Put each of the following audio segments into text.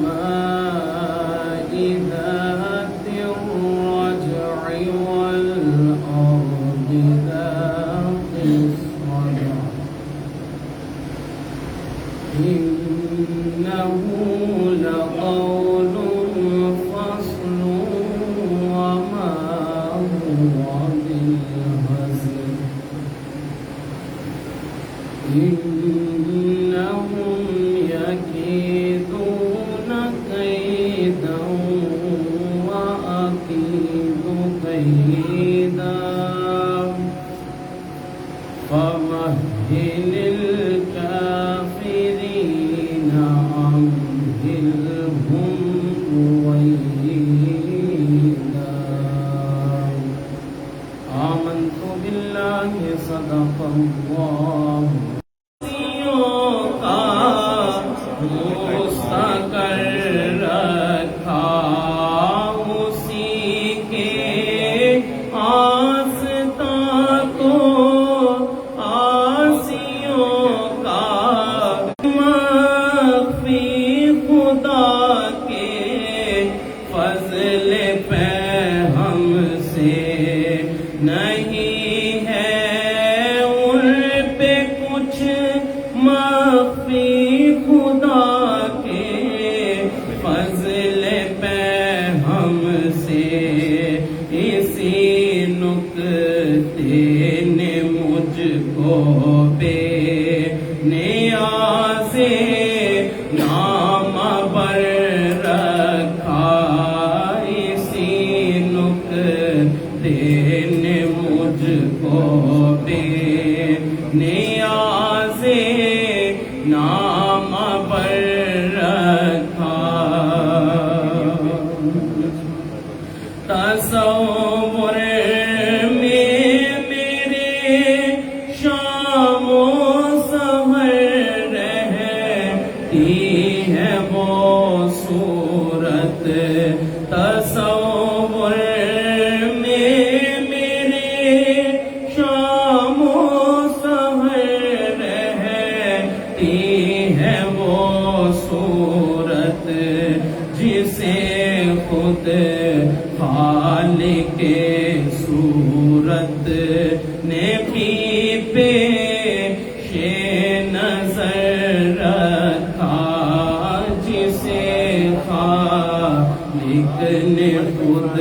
والسماء ذات الرجع والأرض ذات الصدع إنه لقول فصل وما هو بالهزل إنهم يكيدون كيدا وأكيد كيدا فمهل الكافرين أمهلهم رويدا آمنت بالله صدق الله نہیں ہے ان پہ کچھ مخفی خدا کے فضل پہ ہم سے اسی نکتے نے مجھ کو بے نیاز نام بر رکھا اسی نکتے نے مجھ کو بے نیاز نام پر رکھا تصور میں میرے شام و سحر رہتی ہے وہ صورت تصور صورت جسے خود خالق صورت نے بھی پیش نظر رکھا جسے خالق نے خود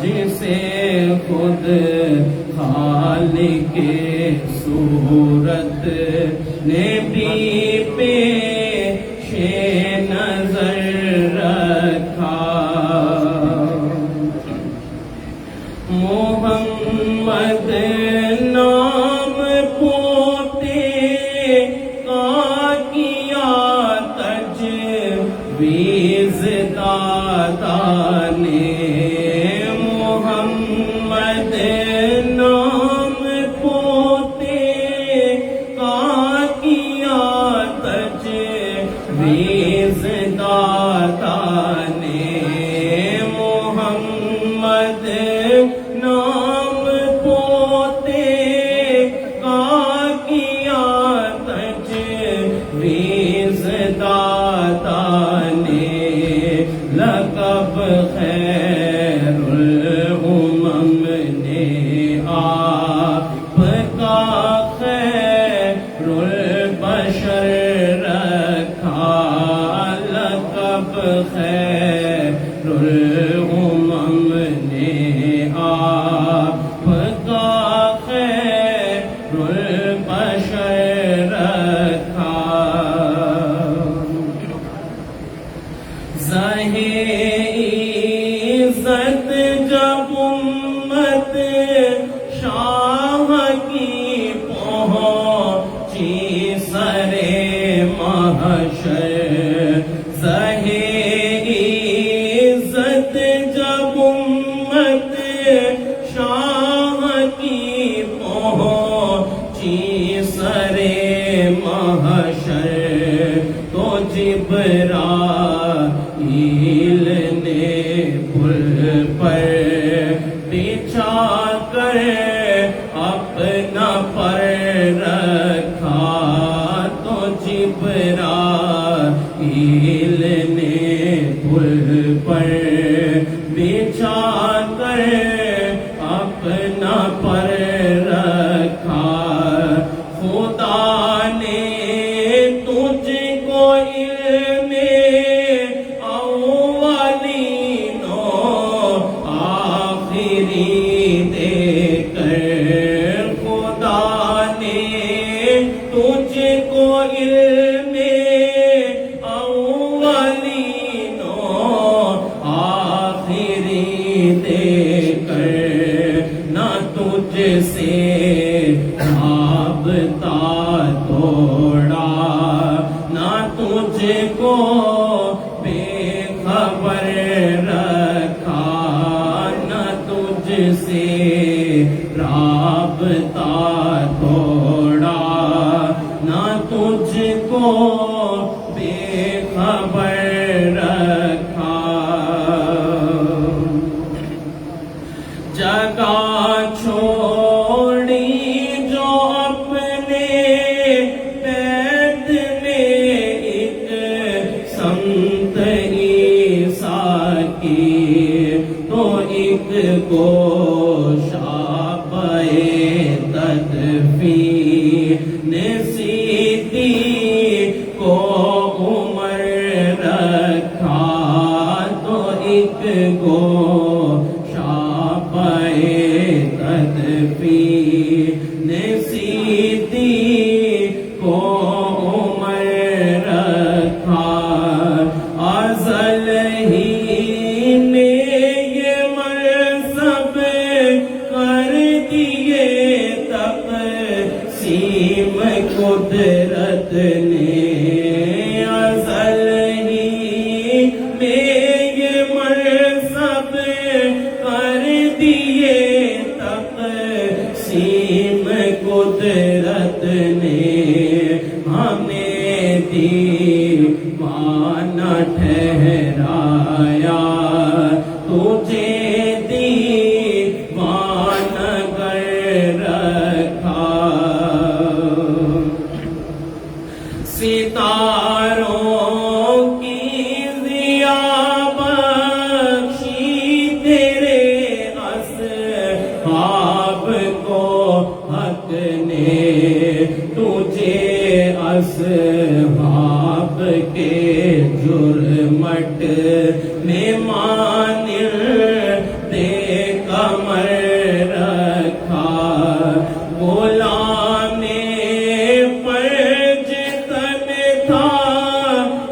جسے خود خالق صورت نے بھی پیش نظر رکھا محمد نام پوتے کا کیا تجویز دادا نے محمد نام پوتے کا کیا تجویز دادا نے محمد نام پوتے کا کیا تجویز دادا نے لقب خیر الامم نے آپ کا خیر البشر رکھا لقب خیر الامم نے آپ کا خیر البشر رکھا ظاہر عزت جب امت شاہ کی پہنچی سرے محشر ظاہر تو جبرائیل نے پل پر بچھا کر اپنا پر رکھا، تو جبرائیل نے پل پر بچھا کر اپنا پر رکھا۔ خدا نے تجھ کو علم اولین و آخری دے کر، خدا نے تجھ کو علم اولین و آخری دے کر، نہ تجھ سے رابطہ توڑا، نہ تجھ کو بے خبر رکھا، نہ تجھ سے رابطہ توڑا، نہ تجھ کو بے خبر رکھا۔ جگہ چھوڑی جو اپنے بیت میں ایک سمت عیسیٰ کی، تو ایک گوشابے تدفین صدیق کو عمر رکھا، تو ایک گوشابے تدفین صدیق کو عمر رکھا۔ ازل ہی میں یہ منصب کر دیے تقسیم قدرت نے، ازل ہی میں یہ منصب کر دیے تقسیم قدرت نے، ہمیں دیوانہ ٹھہرایا، تجھے دیوانہ گر رکھا۔ ستاروں کی ضیاء بخشی تیرے اصحاب کو حق نے، تجھے اصحاب کے جرمٹ میں مانند قمر رکھا۔ غلام فرج تن تھا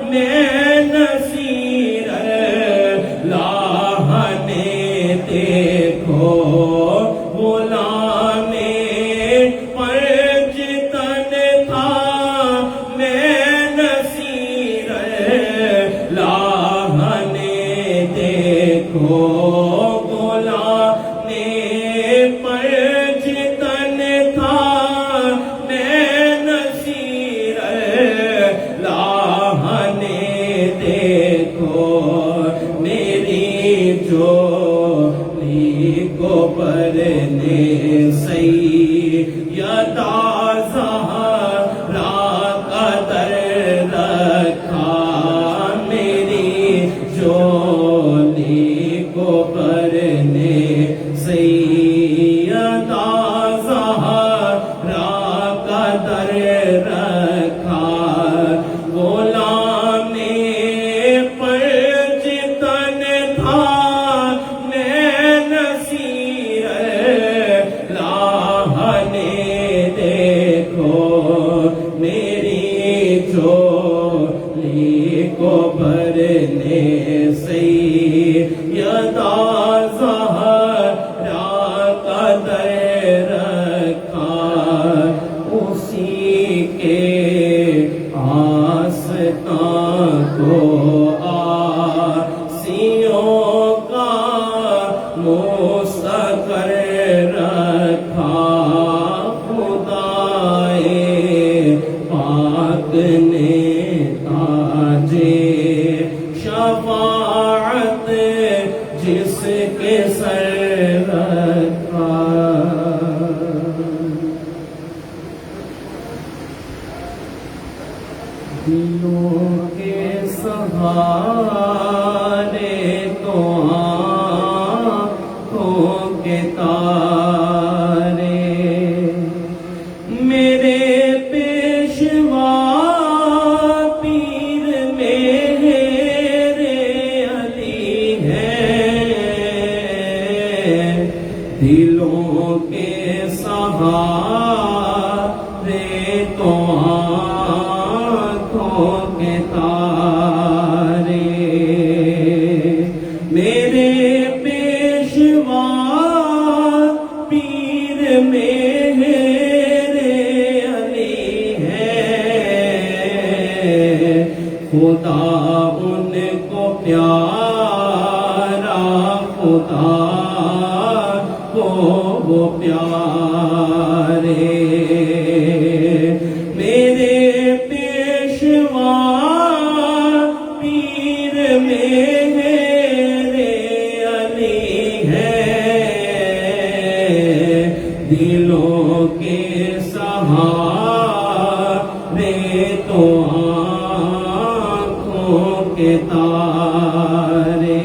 میں نصیر اللہ نے دیکھو، غلام فرج تن تھا میں نصیر اللہ نے دیکھو، غلام فرج تن تھا میں نصیر اللہ نے دیکھو، میری جولی کو برنے سیدہ زہرا کا در رکھا، میری جولی کو برنے سیدہ زہرا کا در رکھا۔ غلام فرج تن تھا میں نصیر اللہ نے دیکھو، میری جولی کو بھرنے سیدہ زہرا کا در رکھا، اسی کے آستان کو آسیوں کا مستقر رکھا، خدائے پاک نے دلوں کے سہارے تو آنکھوں کے تارے، میرے پیشوا پیر میرے علی ہیں، دلوں کے سہارے تو آنکھوں کے تارے، میرے پیشوا پیر میرے علی ہیں، خدا ان کو پیارا، خدا کو وہ پیارے، میرے پیشوا پیر میرے علی ہیں، دلوں کے سہارے تو آنکھوں کے تارے،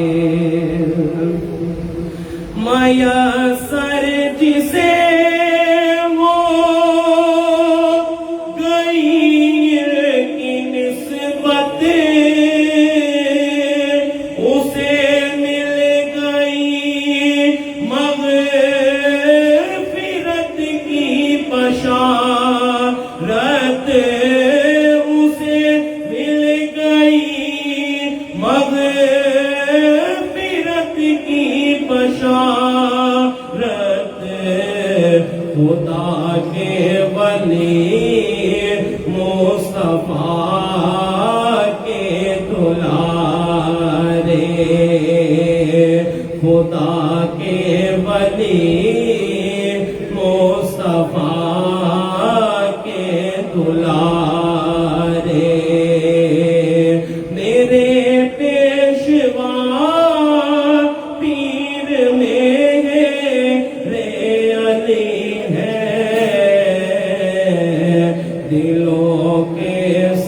میسر جسے وہ غیر کی نسبت، اسے مل گئی مغفرت کی بشارت، اسے مل گئی مغفرت کی بشارت، خدا کے ولی مصطفیٰ کے دلارے، خدا کے ولی مصطفیٰ کے دلارے، میرے پیشوا پیر میرے علی ہیں، دلوں کے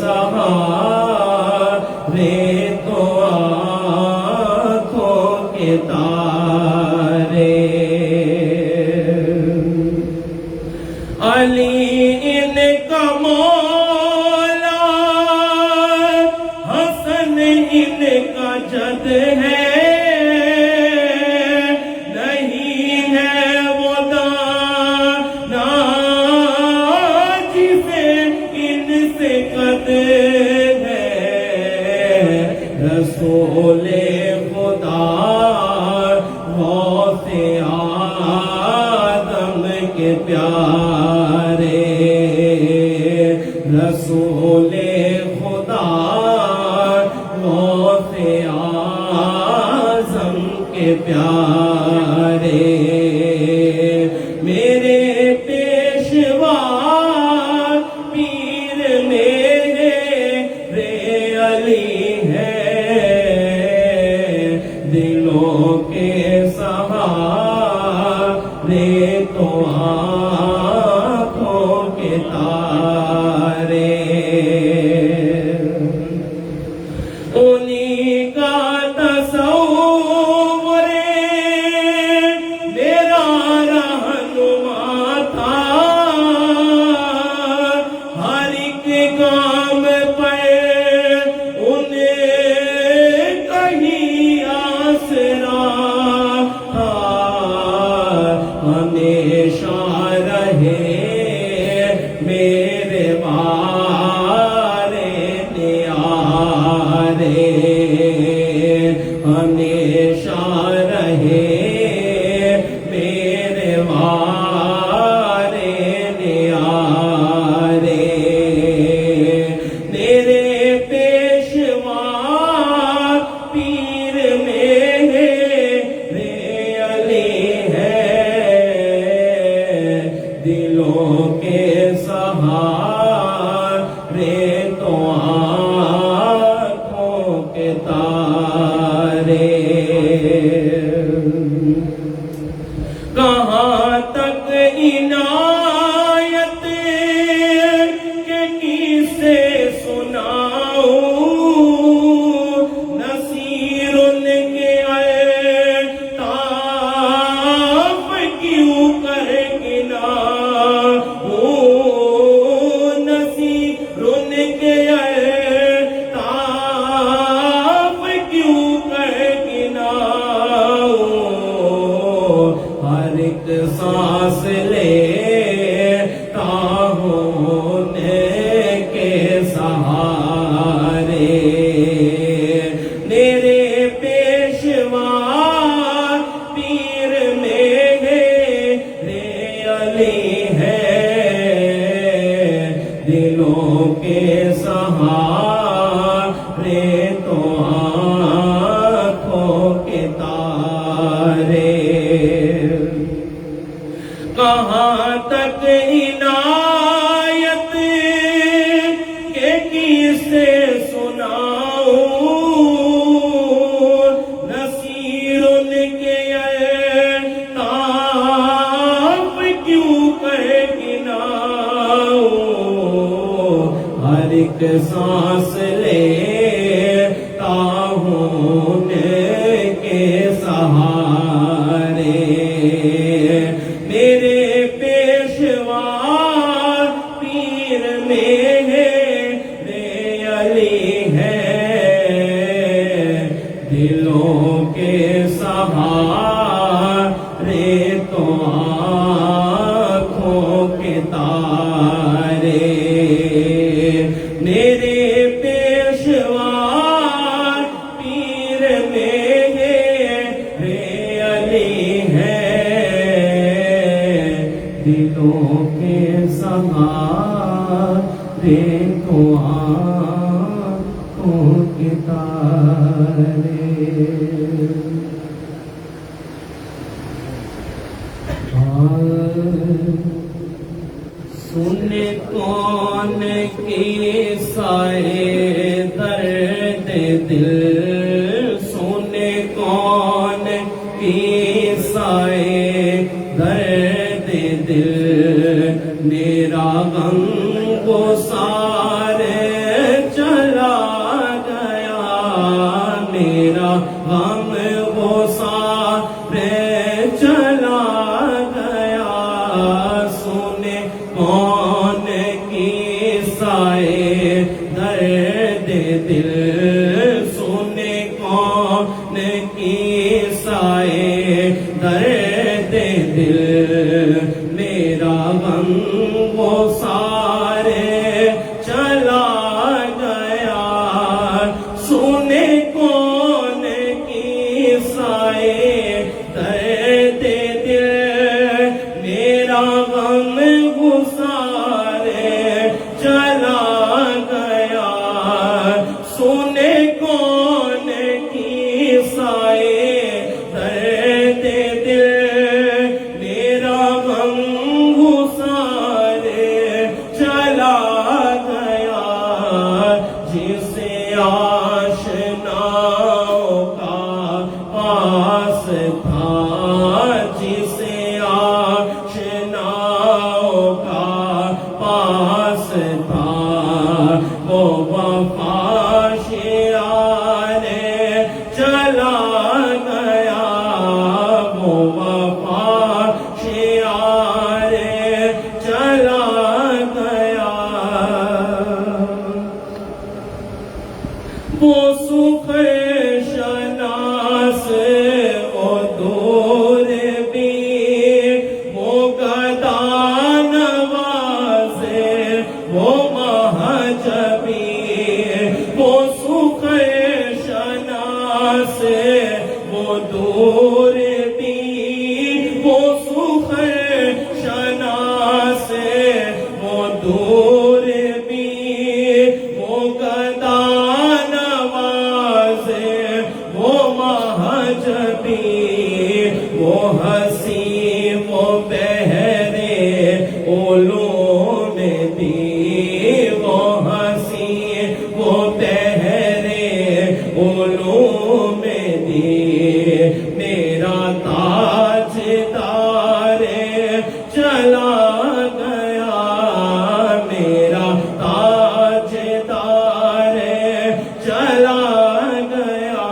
سہارے تو آنکھوں کے تارے، علی ان کا مولا، حسن ان کا جد ہے، نہیں ہے وہ دانا جسے ان سے قد ہے، رسول خدا غوث آدم کے پیارے، رسول خدا غوث اعظم کے پیارے، میرے پیشوا پیر میرے علی ہیں، دلوں کے سہارے تو آنکھوں کے تارے، انہیں کا تصور میرا رہنما تھا، ہر ایک کام پر انہیں کہیں آسرا تھا، ہمیشہ رہے میرے بارے نیارے، ہمیشہ رہے میرے بارے نیارے، میرے پیشوا پیر میرے علی ہیں، دلوں کے سہارے تو آنکھوں کے سانس لیتا ہوں ان کے سہارے میرے پیشوا پیر میرے علی ہے دلوں کے سہارے تو آنکھوں کے تارے میرے پیشوا پیر میرے علی ہے دلوں کے سہارے تو آنکھوں کے تارے سن کون کی سائے درد دل سن کون کی سائے درد دل میرا غم گسار چلا گیا میرا غم گسار چلا گیا سنے کون کی سائے درد دل سنے کون کی سائے درد دل میرا غم گسار چلا گیا سنے کون کی سائے درد دل میرا غم گسار چلا گیا سنے کون کی سائے درد دل میرا غم گسار چلا گیا جسے آشناؤں کا پاس تھا جسے آشناؤں کا پاس تھا وہ وفا شیار چلا گیا وہ وفا شیار چلا گیا وہ سکھ شناس وہ دور بھی وہ گدا نواز وہ مہجبی وہ سکھ شناس وہ دور بھی وہ سکھ شناس وہ دور بھی وہ گدا وہ مہجبی وہ ہنسی وہ بہرے علوم دی وہ ہنسی وہ بہرے علوم دی میرا تاجدار چلا گیا میرا تاجدار چلا گیا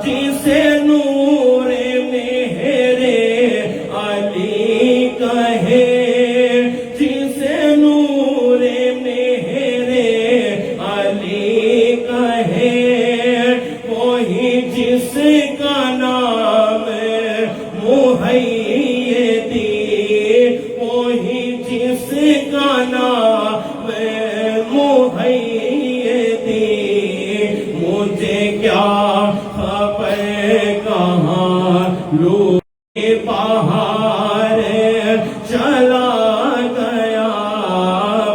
جسے نور میرے علی کہے جسے نور میرے علی کہے وہی جس کا نام محیدی وہی جس کا نام محیدی مجھے کیا خبر کہاں لوگ بہار چلا گیا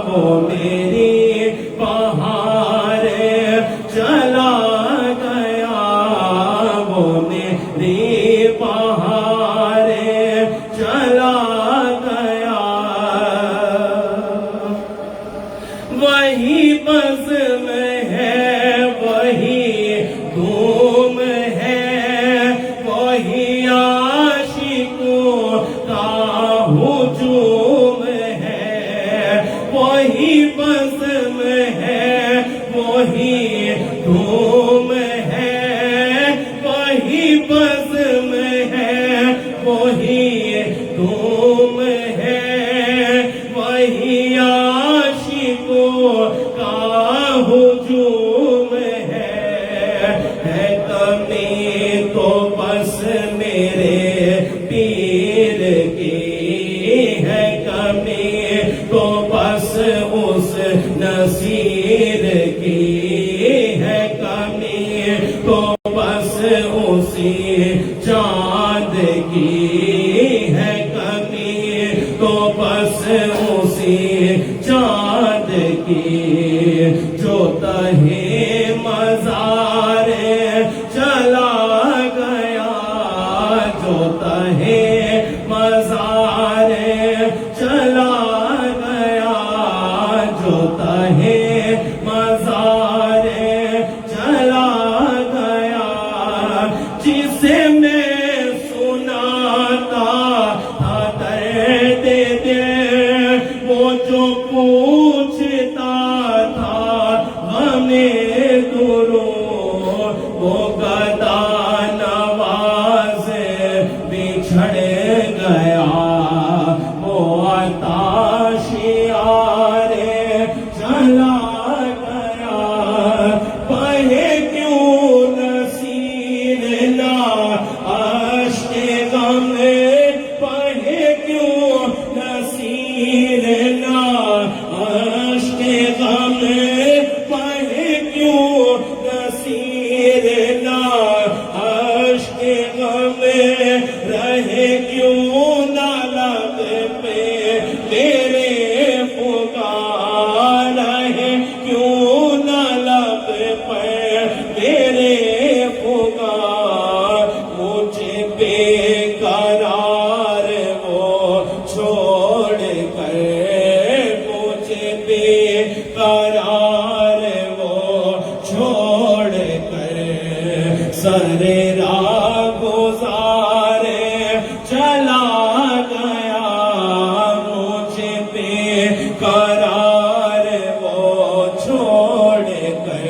وہ میری بہار چلا گیا وہ میری بہار چلا گیا وہی بزم ہے وہی دھوم دھوم ہے، وہی بزم ہے، وہی دھوم ہے، وہی عاشقوں کا ہجوم ہے کمی تو بس میرے پیر کی ہے کمی تو بس اس نصیر کی ہے کمی تو بس اسی چاند کی ہے کمی تو بس اسی چاند کی جو تہے مزار چلا گیا، جو تہے مزار چلا گیا، جو تہے مزار چلا گیا، جسے میں سناتا تھا درد دل، وہ جو پوچھتا تھا ہمیں درود، وہ گدا نواز بچھڑ گیا، وہ عطاشیار چلا گیا، بہے کیوں نصیر نا اشک غم، بہے کیوں نصیر نا اشک غم، بہے کیوں نصیر نا اشک غم، رہے کیوں نہ لب پہ میرے پکار، رہے کیوں نہ لب پہ میرے پکار، مجھے بے قرار وہ چھوڑ کر، مجھے بے قرار وہ چھوڑ کر، سر راہ گزار چلا گیا، مجھے بے قرار وہ چھوڑ کر،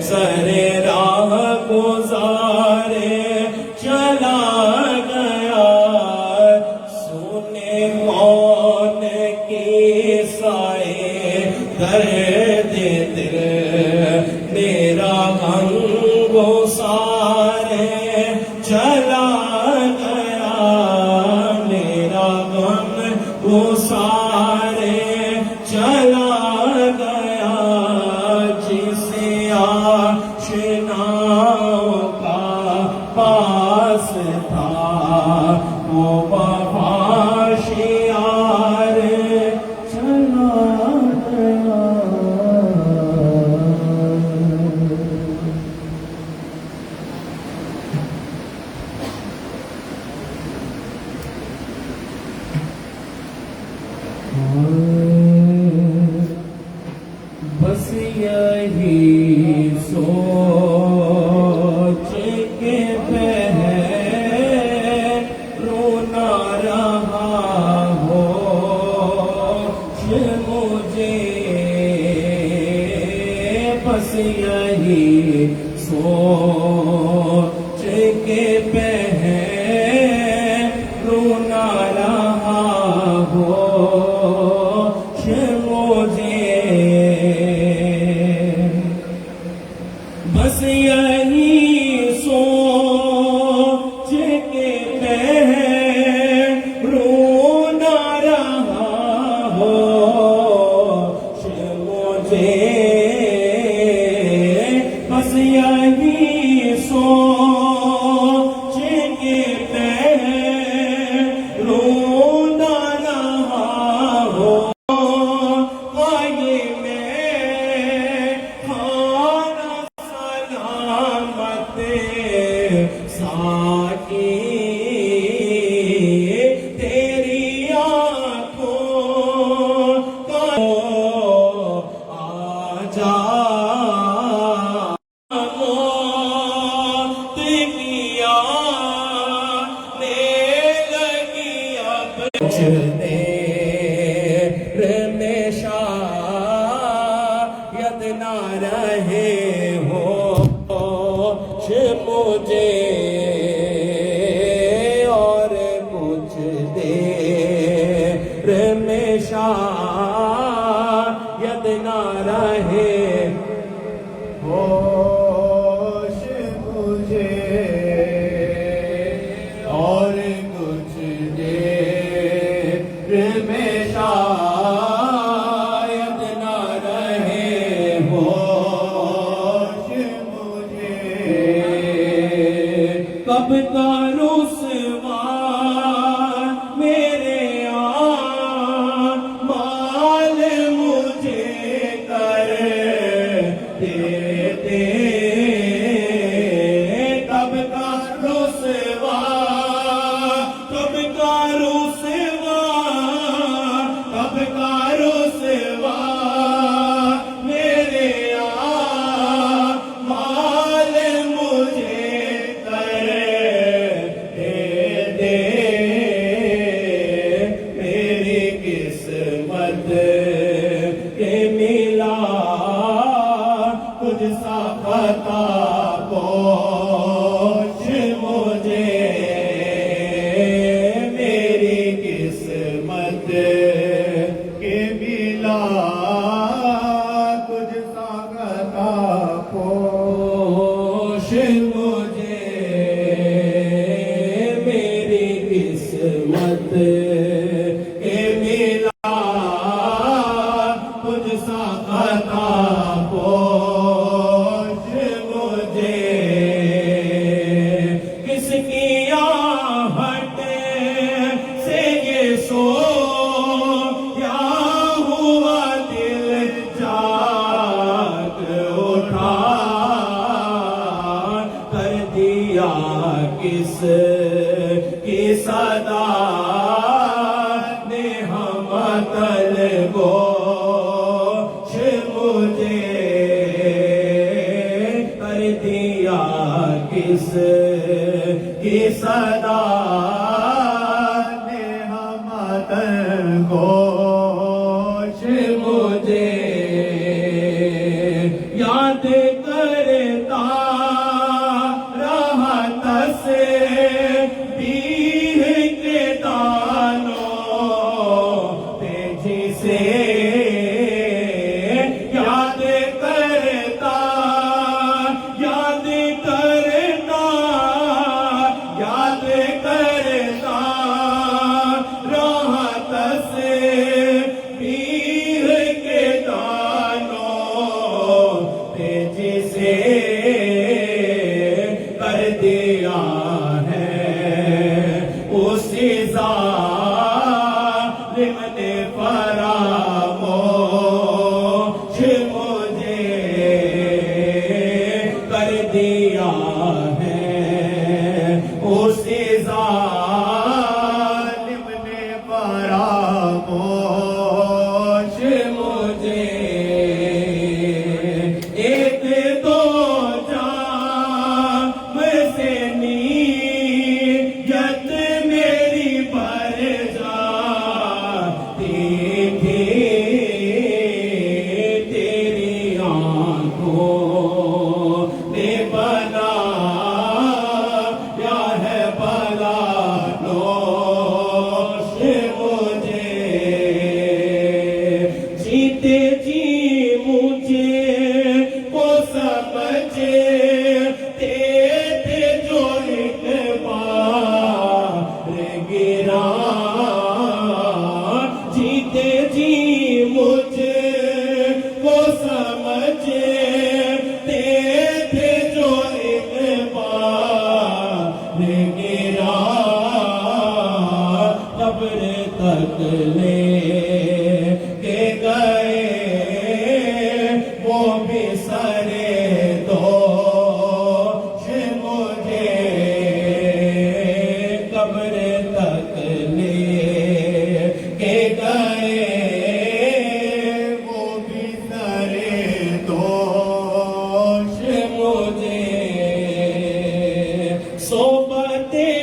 سر راہ گزار چلا گیا، سنے کون کی سائے درد دل، میرا غم گسار چلا گیا، میرا غم گسار چلا گیا، جسے آشناؤں کا پاس تھا وہ وفاشیار چلا گیا۔ بس یہی سوچ کے بہر رونا رہا ہوش مجھے، بس یہی سوچ کے بہر رونا رہا ہوش مجھے، بس یہی سوچ کے بہر رونا رہا ہوش مجھے، بس یہی سوچ کے بہر رونا رہا ہو، آئیے میں کھانا سلام مجھے اور کچھ دیر میں شاید نہ رہے ہوش مجھے اور کچھ دیر میں شاید نہ رہے ہوش مجھے کب کا رسوا میرے مال مجھے کر دیتے کب کا رسوا کب کا رسوا کب کا رسوا میرے مال مجھے کر دے میری قسمت کے ملا کچھ سا خطا پوچھ مجھے میری قسمت کے ملا کچھ سا خطا پوچھ مجھے میری قسمت کے ملا کچھ سا خطا پوچھ مجھے کس کی آہٹ سے یہ سویا ہوا دل جاگ اٹھا کر دیا کس کی صدا نے ہم گوش مجھے کر دیا کس کی صدا نے ہم گوش مجھے یاد کرتا رہا تسبیح کے دانوں پہ جسے یاد کرتا یاد کرتا یاد کرتا رہا تسبیح کے دانوں پہ جسے کر دیا ہے اسی ظالم نے فراموش مجھے کر دیا ہے اسی ظالم نے فراموش مجھے ایک دو جام سے نیت میری بھر جاتی تھی تیری آنکھوں نے بنایا ہے بلا نوش مجھے جیتے جی مجھے وہ سمجھے تھے جو ایک بار گرا جیتے جی مجھے وہ سمجھے تھے جو ایک بار گرا قبر تک لے کے گئے وہ بھی سرے دوش مجھے قبر تک لے کے گئے وہ بھی سرے دوش مجھے صحبتیں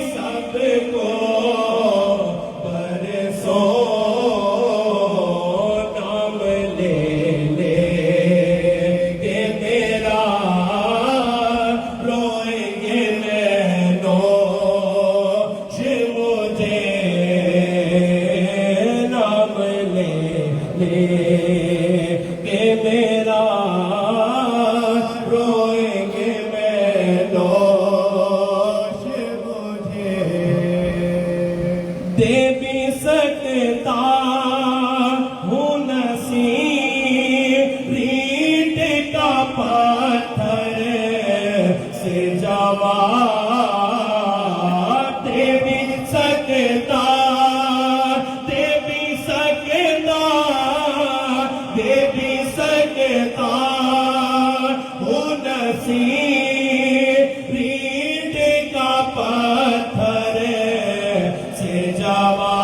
سب کو برسوں لے کہ میرا روئیں گے میں دوش مجھے دے بھی سکتا ہوں نصیب ریت کا پتھر سے جواب دے بھی سکتا دے بھی سکتا دے بھی سکتا ہوں نصیب ریت کا پتھر سے جواب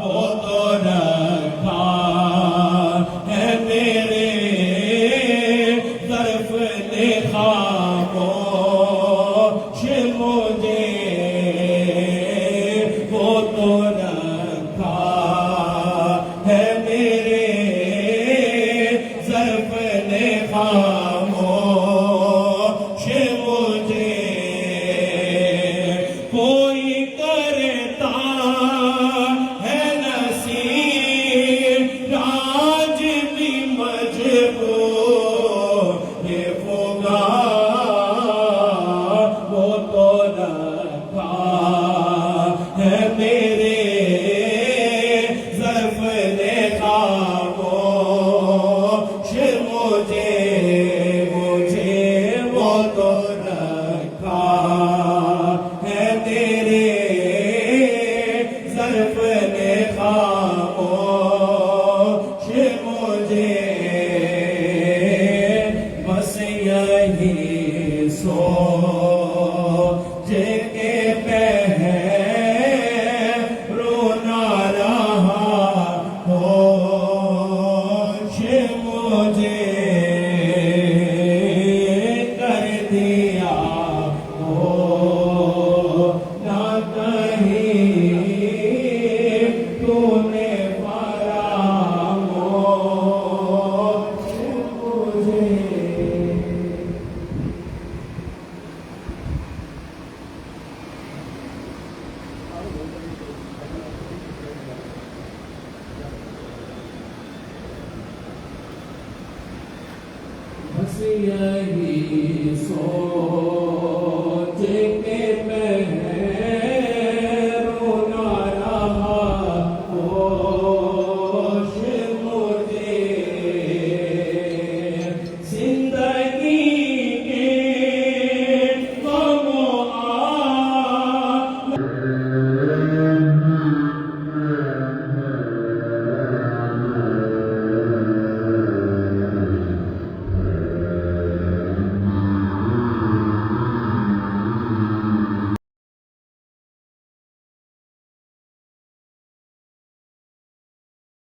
وہ تو رکھا ہے میرے ظرف نے خاموش مجھے وہ تو رکھا ہے میرے ظرف نے خاموش مجھے کوئی کرتا ہے نصیب راج بھی مجبور یہ ہوگا وہ تو رکھا ہے میرے ظرف نے خاموش مجھے وہ تو رکھا ہے تیرے ظرف نے خاموش مجھے بس یہی سوچ کے پہر رونا رہا ہوش مجھے کر دیا ہو نہ کہیں تو نے فراموش مجھے بس یہی سو